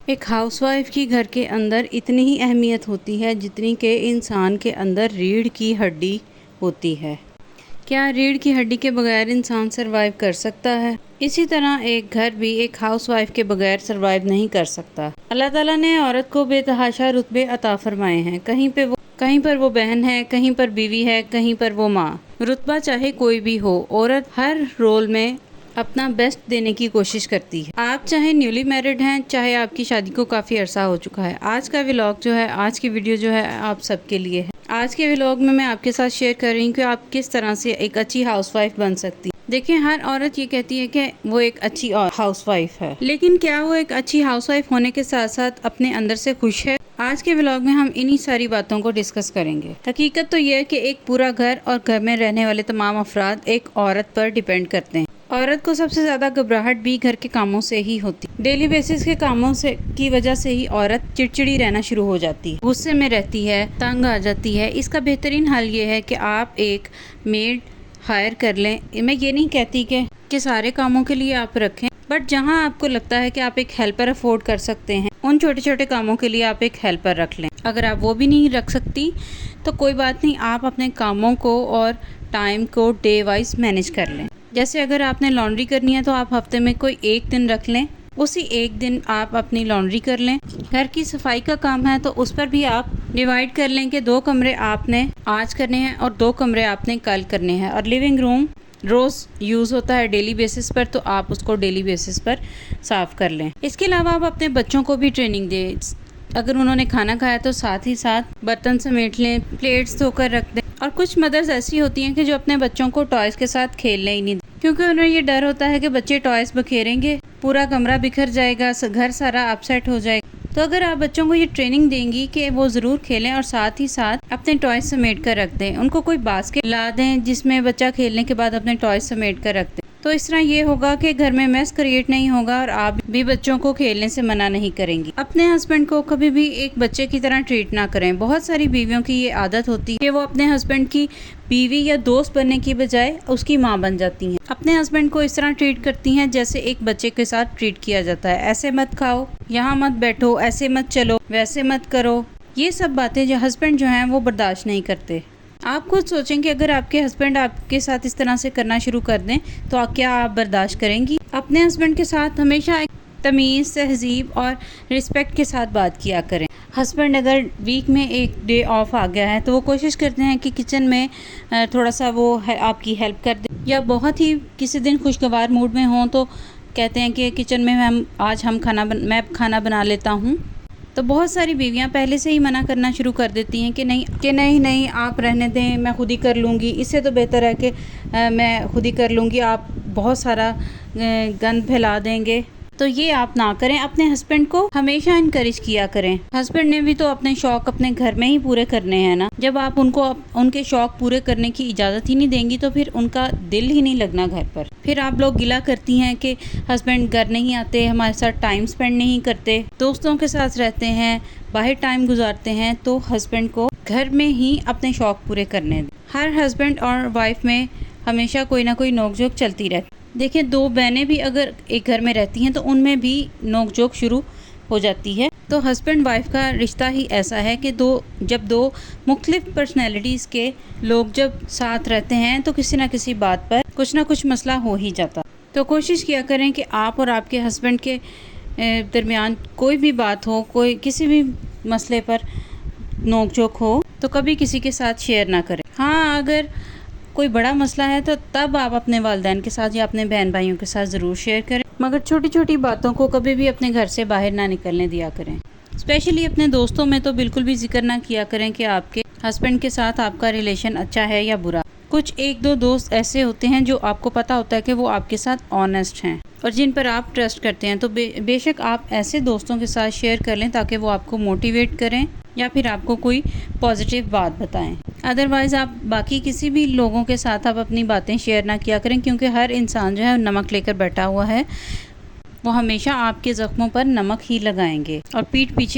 ایک house wife کی گھر کے اندر اتنی ہی اہمیت ہوتی ہے جتنی کہ انسان کے اندر ریڑھ کی ہڈی ہوتی ہے۔ کیا ریڑھ کی ہڈی کے بغیر انسان سروائیو کر سکتا ہے؟ اسی طرح ایک گھر بھی ایک ہاؤس وائف کے بغیر سروائیو نہیں کر سکتا۔ اللہ تعالیٰ نے عورت کو بے تحاشا رتبے عطا فرمائے ہیں۔ کہیں پر وہ بہن ہے، کہیں پر بیوی ہے، کہیں پر وہ ماں۔ رتبہ چاہے کوئی بھی ہو، عورت ہر رول میں اپنا بیسٹ دینے کی کوشش کرتی ہے۔ آپ چاہے نیولی میرڈ ہیں، چاہے آپ کی شادی کو کافی عرصہ ہو چکا ہے، آج کا ولاگ جو ہے، آج کی ویڈیو جو ہے آپ سب کے لیے ہے۔ آج کے ولاگ میں آپ کے ساتھ شیئر کر رہی ہوں کہ آپ کس طرح سے ایک اچھی ہاؤس وائف بن سکتی ہیں۔ دیکھیں، ہر عورت یہ کہتی ہے کہ وہ ایک اچھی ہاؤس وائف ہے، لیکن کیا وہ ایک اچھی ہاؤس وائف ہونے کے ساتھ ساتھ اپنے اندر سے خوش ہے؟ آج کے ولاگ میں ہم انہی ساری باتوں کو ڈسکس کریں گے۔ حقیقت تو یہ ہے کہ ایک پورا گھر اور گھر میں رہنے والے تمام افراد ایک عورت پر ڈیپینڈ کرتے ہیں۔ عورت کو سب سے زیادہ گھبراہٹ بھی گھر کے کاموں سے ہی ہوتی ہے۔ ڈیلی بیسس کے کاموں کی وجہ سے ہی عورت چڑچڑی رہنا شروع ہو جاتی ہے، غصے میں رہتی ہے، تنگ آ جاتی ہے۔ اس کا بہترین حل یہ ہے کہ آپ ایک میڈ ہائر کر لیں۔ میں یہ نہیں کہتی کہ سارے کاموں کے لیے آپ رکھیں، بٹ جہاں آپ کو لگتا ہے کہ آپ ایک ہیلپر افورڈ کر سکتے ہیں، ان چھوٹے چھوٹے کاموں کے لیے آپ ایک ہیلپر رکھ لیں۔ اگر آپ وہ بھی نہیں رکھ سکتی تو کوئی بات نہیں، آپ اپنے کاموں کو اور ٹائم کو ڈے وائز مینیج کر لیں۔ جیسے اگر آپ نے لانڈری کرنی ہے تو آپ ہفتے میں کوئی ایک دن رکھ لیں، اسی ایک دن آپ اپنی لانڈری کر لیں۔ گھر کی صفائی کا کام ہے تو اس پر بھی آپ ڈیوائیڈ کر لیں کہ 2 کمرے آپ نے آج کرنے ہیں اور 2 کمرے آپ نے کل کرنے ہیں، اور لیونگ روم روز یوز ہوتا ہے ڈیلی بیسس پر، تو آپ اس کو ڈیلی بیسس پر صاف کر لیں۔ اس کے علاوہ آپ اپنے بچوں کو بھی ٹریننگ دیں۔ اگر انہوں نے کھانا کھایا تو ساتھ ہی ساتھ برتن سمیٹ لیں، پلیٹس دھو کر رکھ دیں۔ اور کچھ مدرز ایسی ہوتی ہیں کہ جو اپنے بچوں کو ٹوائز کے ساتھ کھیلنے ہی نہیں دیں، کیونکہ انہیں یہ ڈر ہوتا ہے کہ بچے ٹوائز بکھیریں گے، پورا کمرہ بکھر جائے گا، گھر سارا اپسیٹ ہو جائے گا۔ تو اگر آپ بچوں کو یہ ٹریننگ دیں گی کہ وہ ضرور کھیلیں اور ساتھ ہی ساتھ اپنے ٹوائز سمیٹ کر رکھ دیں، ان کو کوئی باسکٹ لا دیں جس میں بچہ کھیلنے کے بعد اپنے ٹوائز سمیٹ کر رکھ دیں، تو اس طرح یہ ہوگا کہ گھر میں میس کریٹ نہیں ہوگا اور آپ بھی بچوں کو کھیلنے سے منع نہیں کریں گی۔ اپنے ہسبینڈ کو کبھی بھی ایک بچے کی طرح ٹریٹ نہ کریں۔ بہت ساری بیویوں کی یہ عادت ہوتی ہے کہ وہ اپنے ہسبینڈ کی بیوی یا دوست بننے کی بجائے اس کی ماں بن جاتی ہیں، اپنے ہسبینڈ کو اس طرح ٹریٹ کرتی ہیں جیسے ایک بچے کے ساتھ ٹریٹ کیا جاتا ہے۔ ایسے مت کھاؤ، یہاں مت بیٹھو، ایسے مت چلو، ویسے مت کرو۔ یہ سب باتیں جو ہسبینڈ جو ہیں وہ برداشت نہیں کرتے۔ آپ خود سوچیں کہ اگر آپ کے ہسبینڈ آپ کے ساتھ اس طرح سے کرنا شروع کر دیں تو کیا آپ برداشت کریں گی؟ اپنے ہسبینڈ کے ساتھ ہمیشہ ایک تمیز، تہذیب اور رسپیکٹ کے ساتھ بات کیا کریں۔ ہسبینڈ اگر ویک میں ایک ڈے آف آ گیا ہے تو وہ کوشش کرتے ہیں کہ کچن میں تھوڑا سا وہ آپ کی ہیلپ کر دیں، یا بہت ہی کسی دن خوشگوار موڈ میں ہوں تو کہتے ہیں کہ کچن میں میں کھانا بنا لیتا ہوں۔ تو بہت ساری بیویاں پہلے سے ہی منع کرنا شروع کر دیتی ہیں کہ نہیں آپ رہنے دیں، میں خود ہی کر لوں گی، اس سے تو بہتر ہے کہ میں خود ہی کر لوں گی، آپ بہت سارا گند پھیلا دیں گے۔ تو یہ آپ نہ کریں، اپنے ہسبینڈ کو ہمیشہ انکریج کیا کریں۔ ہسبینڈ نے بھی تو اپنے شوق اپنے گھر میں ہی پورے کرنے ہیں نا۔ جب آپ ان کو ان کے شوق پورے کرنے کی اجازت ہی نہیں دیں گی تو پھر ان کا دل ہی نہیں لگنا گھر پر۔ پھر آپ لوگ گلہ کرتی ہیں کہ ہسبینڈ گھر نہیں آتے، ہمارے ساتھ ٹائم سپینڈ نہیں کرتے، دوستوں کے ساتھ رہتے ہیں، باہر ٹائم گزارتے ہیں۔ تو ہسبینڈ کو گھر میں ہی اپنے شوق پورے کرنے دیں۔ ہر ہسبینڈ اور وائف میں ہمیشہ کوئی نہ کوئی نوک جھوک چلتی رہتی۔ دیکھیں، 2 بہنیں بھی اگر ایک گھر میں رہتی ہیں تو ان میں بھی نوک جھوک شروع ہو جاتی ہے۔ تو ہسبینڈ وائف کا رشتہ ہی ایسا ہے کہ جب 2 مختلف پرسنالٹیز کے لوگ جب ساتھ رہتے ہیں تو کسی نہ کسی بات پر کچھ نہ کچھ مسئلہ ہو ہی جاتا۔ تو کوشش کیا کریں کہ آپ اور آپ کے ہسبینڈ کے درمیان کوئی بھی بات ہو، کوئی کسی بھی مسئلے پر نوک جھوک ہو تو کبھی کسی کے ساتھ شیئر نہ کریں۔ ہاں، اگر کوئی بڑا مسئلہ ہے تو تب آپ اپنے والدین کے ساتھ یا اپنے بہن بھائیوں کے ساتھ ضرور شیئر کریں، مگر چھوٹی چھوٹی باتوں کو کبھی بھی اپنے گھر سے باہر نہ نکلنے دیا کریں۔ اسپیشلی اپنے دوستوں میں تو بالکل بھی ذکر نہ کیا کریں کہ آپ کے ہسبینڈ کے ساتھ آپ کا ریلیشن اچھا ہے یا برا۔ کچھ 1-2 دوست ایسے ہوتے ہیں جو آپ کو پتہ ہوتا ہے کہ وہ آپ کے ساتھ آنیسٹ ہیں اور جن پر آپ ٹرسٹ کرتے ہیں، تو بے شک آپ ایسے دوستوں کے ساتھ شیئر کر لیں تاکہ وہ آپ کو موٹیویٹ کریں یا پھر آپ کو کوئی پازیٹیو بات بتائیں۔ ادروائز آپ باقی کسی بھی لوگوں کے ساتھ آپ اپنی باتیں شیئر نہ کیا کریں، کیونکہ ہر انسان جو ہے نمک لے کر بیٹھا ہوا ہے، وہ ہمیشہ آپ کے زخموں پر نمک ہی لگائیں گے اور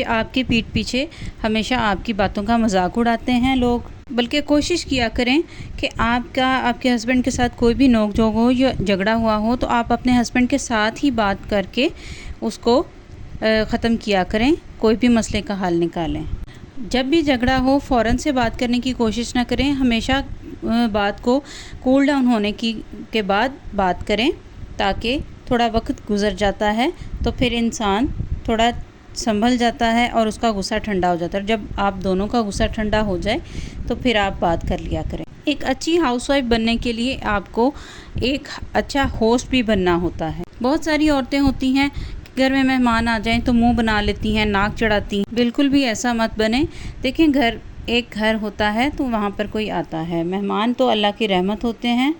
آپ کی پیٹھ پیچھے ہمیشہ آپ کی باتوں کا مذاق اڑاتے ہیں لوگ۔ بلکہ کوشش کیا کریں کہ آپ کے ہسبینڈ کے ساتھ کوئی بھی نوک جھوک ہو یا جھگڑا ہوا ہو تو آپ اپنے ہسبینڈ کے ساتھ ہی بات کر کے اس کو ختم کیا کریں، کوئی بھی مسئلے کا حل نکالیں۔ جب بھی جھگڑا ہو فوراً سے بات کرنے کی کوشش نہ کریں، ہمیشہ بات کو کول ڈاؤن ہونے کے بعد بات کریں، تاکہ تھوڑا وقت گزر جاتا ہے تو پھر انسان تھوڑا سنبھل جاتا ہے اور اس کا غصہ ٹھنڈا ہو جاتا ہے۔ جب آپ دونوں کا غصہ ٹھنڈا ہو جائے تو پھر آپ بات کر لیا کریں۔ ایک اچھی ہاؤس وائف بننے کے لیے آپ کو ایک اچھا ہوسٹ بھی بننا ہوتا ہے۔ بہت ساری عورتیں ہوتی ہیں گھر میں مہمان آ جائیں تو منہ بنا لیتی ہیں، ناک چڑھاتی ہیں۔ بالکل بھی ایسا مت بنے۔ دیکھیں، ایک گھر ہوتا ہے تو وہاں پر کوئی آتا ہے، مہمان تو اللہ کی رحمت ہوتے ہیں۔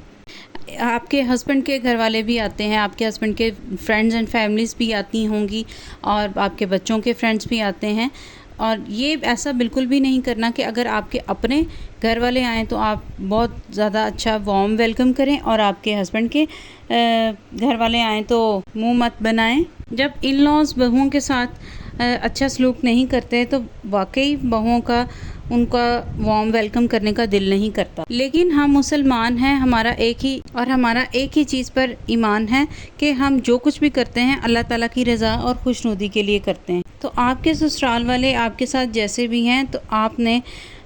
آپ کے ہسبینڈ کے گھر والے بھی آتے ہیں، آپ کے ہسبینڈ کے فرینڈز اینڈ فیملیز بھی آتی ہوں گی، اور آپ کے بچوں کے فرینڈز بھی آتے ہیں۔ اور یہ ایسا بالکل بھی نہیں کرنا کہ اگر آپ کے اپنے گھر والے آئیں تو آپ بہت زیادہ اچھا وارم ویلکم کریں، اور آپ کے ہسبینڈ کے گھر والے آئیں تو منہ مت بنائیں۔ جب ان لاز بہوؤں کے ساتھ اچھا سلوک نہیں کرتے تو واقعی بہوؤں کا ان کا وارم ویلکم کرنے کا دل نہیں کرتا۔ لیکن ہم مسلمان ہیں، ہمارا ایک ہی چیز پر ایمان ہے کہ ہم جو کچھ بھی کرتے ہیں اللہ تعالیٰ کی رضا اور خوشنودی کے لیے کرتے ہیں۔ تو آپ کے سسرال والے آپ کے ساتھ جیسے بھی ہیں، تو آپ نے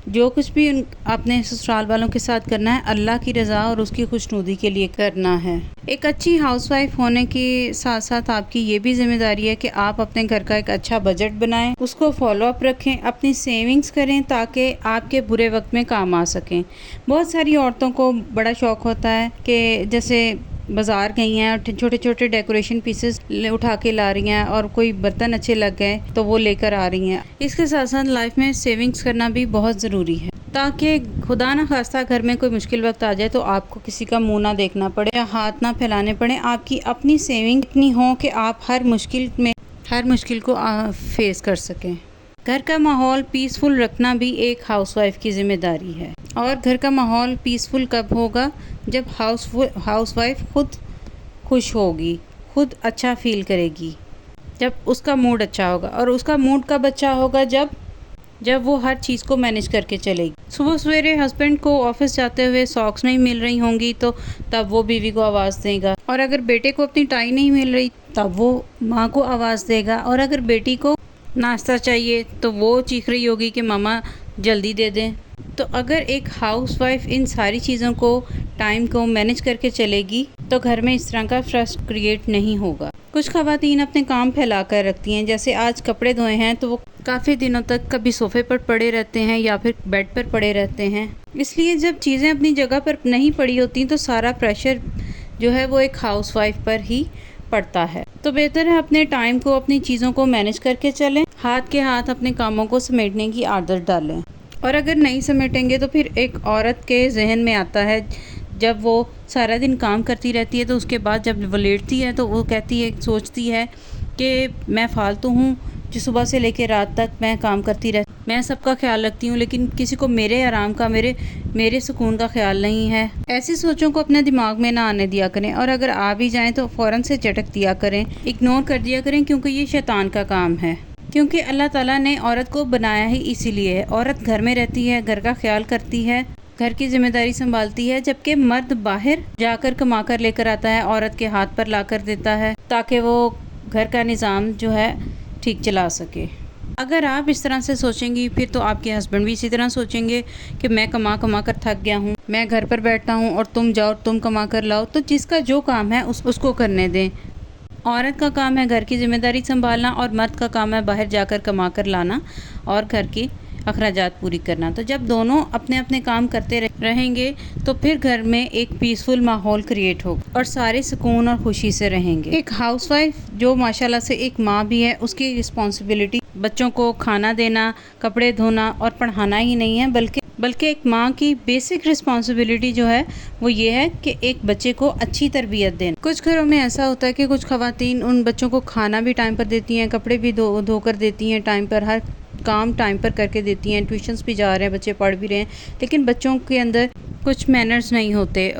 جو کچھ بھی اپنے سسرال والوں کے ساتھ کرنا ہے اللہ کی رضا اور اس کی خوشنودی کے لیے کرنا ہے۔ ایک اچھی ہاؤس وائف ہونے کے ساتھ ساتھ آپ کی یہ بھی ذمہ داری ہے کہ آپ اپنے گھر کا ایک اچھا بجٹ بنائیں، اس کو فالو اپ رکھیں، اپنی سیونگز کریں تاکہ آپ کے برے وقت میں کام آ سکیں۔ بہت ساری عورتوں کو بڑا شوق ہوتا ہے کہ جیسے بازار گئی ہیں اور چھوٹے چھوٹے ڈیکوریشن پیسز اٹھا کے لا رہی ہیں، اور کوئی برتن اچھے لگ گئے تو وہ لے کر آ رہی ہیں۔ اس کے ساتھ ساتھ لائف میں سیونگز کرنا بھی بہت ضروری ہے، تاکہ خدا نہ خواستہ گھر میں کوئی مشکل وقت آ جائے تو آپ کو کسی کا منہ نہ دیکھنا پڑے یا ہاتھ نہ پھیلانے پڑے۔ آپ کی اپنی سیونگ اتنی ہو کہ آپ ہر مشکل کو فیس کر سکیں۔ گھر کا ماحول پیسفل رکھنا بھی ایک ہاؤس وائف کی ذمہ داری ہے، اور گھر کا ماحول پیسفل کب ہوگا؟ جب ہاؤس وائف خود خوش ہوگی، خود اچھا فیل کرے گی، جب اس کا موڈ اچھا ہوگا۔ اور اس کا موڈ کب اچھا ہوگا؟ جب وہ ہر چیز کو مینیج کر کے چلے گی۔ صبح سویرے ہسبینڈ کو آفس جاتے ہوئے ساکس نہیں مل رہی ہوں گی تو تب وہ بیوی کو آواز دے گا، اور اگر بیٹے کو اپنی ٹائی نہیں مل رہی تب وہ ماں کو آواز دے گا، اور اگر بیٹی کو ناشتہ چاہیے تو وہ چیخ رہی ہوگی کہ ماما جلدی دے دیں۔ تو اگر ایک ہاؤس وائف ان ساری چیزوں کو ٹائم کو مینیج کر کے چلے گی تو گھر میں اس طرح کا فرسٹ کریٹ نہیں ہوگا۔ کچھ خواتین اپنے کام پھیلا کر رکھتی ہیں، جیسے آج کپڑے دھوئے ہیں تو وہ کافی دنوں تک کبھی صوفے پر پڑے رہتے ہیں یا پھر بیڈ پر پڑے رہتے ہیں۔ اس لیے جب چیزیں اپنی جگہ پر نہیں پڑی ہوتی تو سارا پریشر جو ہے وہ ایک ہاؤس وائف پر ہی پڑتا ہے۔ تو بہتر ہے اپنے ٹائم کو، اپنی چیزوں کو مینیج کر کے چلیں، ہاتھ کے ہاتھ اپنے کاموں کو سمیٹنے کی عادت ڈالیں۔ اور اگر نہیں سمیٹیں گے تو پھر ایک عورت کے ذہن میں آتا ہے، جب وہ سارا دن کام کرتی رہتی ہے تو اس کے بعد جب وہ لیٹتی ہے تو وہ سوچتی ہے کہ میں فالتو ہوں، جو صبح سے لے کے رات تک میں کام کرتی رہتی، میں سب کا خیال رکھتی ہوں لیکن کسی کو میرے آرام کا، میرے سکون کا خیال نہیں ہے۔ ایسی سوچوں کو اپنے دماغ میں نہ آنے دیا کریں، اور اگر آ بھی جائیں تو فوراً سے جھٹک دیا کریں، اگنور کر دیا کریں، کیونکہ یہ شیطان کا کام ہے۔ کیونکہ اللہ تعالیٰ نے عورت کو بنایا ہی اسی لیے ہے۔ عورت گھر میں رہتی ہے، گھر کا خیال کرتی ہے، گھر کی ذمہ داری سنبھالتی ہے، جبکہ مرد باہر جا کر کما کر لے کر آتا ہے، عورت کے ہاتھ پر لا کر دیتا ہے تاکہ وہ گھر کا نظام جو ہے ٹھیک چلا سکے۔ اگر آپ اس طرح سے سوچیں گی پھر تو آپ کے ہسبینڈ بھی اسی طرح سوچیں گے کہ میں کما کر تھک گیا ہوں، میں گھر پر بیٹھتا ہوں اور تم جاؤ تم کما کر لاؤ۔ تو جس کا جو کام ہے اس کو کرنے دیں۔ عورت کا کام ہے گھر کی ذمہ داری سنبھالنا، اور مرد کا کام ہے باہر جا کر کما کر لانا اور گھر کی اخراجات پوری کرنا۔ تو جب دونوں اپنے اپنے کام کرتے رہیں گے تو پھر گھر میں ایک پیسفل ماحول کریٹ ہوگا اور سارے سکون اور خوشی سے رہیں گے۔ ایک ہاؤس وائف جو ماشاءاللہ سے ایک ماں بھی ہے، اس کی رسپانسبلٹی بچوں کو کھانا دینا، کپڑے دھونا اور پڑھانا ہی نہیں ہے، بلکہ ایک ماں کی بیسک رسپانسبلٹی جو ہے وہ یہ ہے کہ ایک بچے کو اچھی تربیت دینا۔ کچھ گھروں میں ایسا ہوتا ہے کہ کچھ خواتین ان بچوں کو کھانا بھی ٹائم پر دیتی ہیں، کپڑے بھی دھو کر دیتی ہیں ٹائم پر، ہر کام ٹائم پر کر کے دیتی ہیں، ٹیوشنز بھی جا رہے ہیں، بچے پڑھ بھی رہے ہیں، لیکن بچوں کے اندر کچھ مینرز نہیں ہوتے،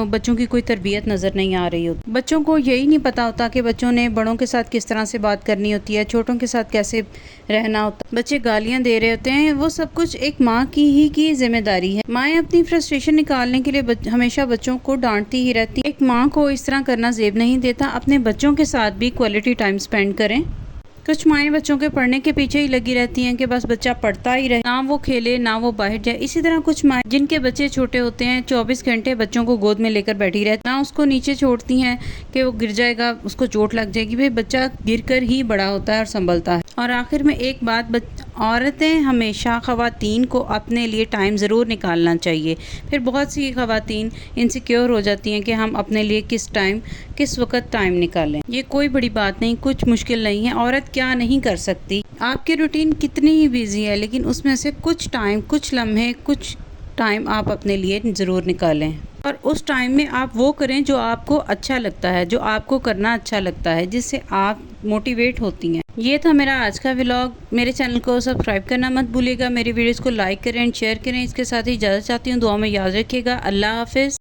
بچوں کی کوئی تربیت نظر نہیں آ رہی ہوتی۔ بچوں کو یہی نہیں پتا ہوتا کہ بچوں نے بڑوں کے ساتھ کس طرح سے بات کرنی ہوتی ہے، چھوٹوں کے ساتھ کیسے رہنا ہوتا ہے، بچے گالیاں دے رہے ہوتے ہیں، وہ سب کچھ ایک ماں کی ذمہ داری ہے۔ مائیں اپنی فرسٹریشن نکالنے کے لیے ہمیشہ بچوں کو ڈانٹتی ہی رہتی ہیں۔ ایک ماں کو اس طرح کرنا زیب نہیں دیتا۔ اپنے بچوں کے ساتھ بھی کوالٹی ٹائم سپینڈ کریں، کچھ مائیں بچوں کے پڑھنے کے پیچھے ہی لگی رہتی ہیں کہ بس بچہ پڑھتا ہی رہے، نہ وہ کھیلے نہ وہ باہر جائے۔ اسی طرح کچھ مائیں جن کے بچے چھوٹے ہوتے ہیں 24 گھنٹے بچوں کو گود میں لے کر بیٹھی رہتی ہیں، نہ اس کو نیچے چھوڑتی ہیں کہ وہ گر جائے گا، اس کو چوٹ لگ جائے گی۔ بھئی بچہ گر کر ہی بڑا ہوتا ہے اور سنبھلتا ہے۔ اور آخر میں ایک بات، عورتیں ہمیشہ، خواتین کو اپنے لیے ٹائم ضرور نکالنا چاہیے۔ پھر بہت سی خواتین انسیکیور ہو جاتی ہیں کہ ہم اپنے لیے کس وقت ٹائم نکالیں۔ یہ کوئی بڑی بات نہیں، کچھ مشکل نہیں ہے۔ عورت کیا نہیں کر سکتی؟ آپ کی روٹین کتنی ہی بیزی ہے، لیکن اس میں سے کچھ ٹائم، کچھ لمحے، کچھ ٹائم آپ اپنے لیے ضرور نکالیں، اور اس ٹائم میں آپ وہ کریں جو آپ کو اچھا لگتا ہے، جو آپ کو کرنا اچھا لگتا ہے، جس سے آپ موٹیویٹ ہوتی ہیں۔ یہ تھا میرا آج کا ولاگ۔ میرے چینل کو سبسکرائب کرنا مت بھولیے گا، میری ویڈیوز کو لائک کریں، شیئر کریں۔ اس کے ساتھ ہی اجازت چاہتی ہوں، دعا میں یاد رکھیے گا۔ اللہ حافظ۔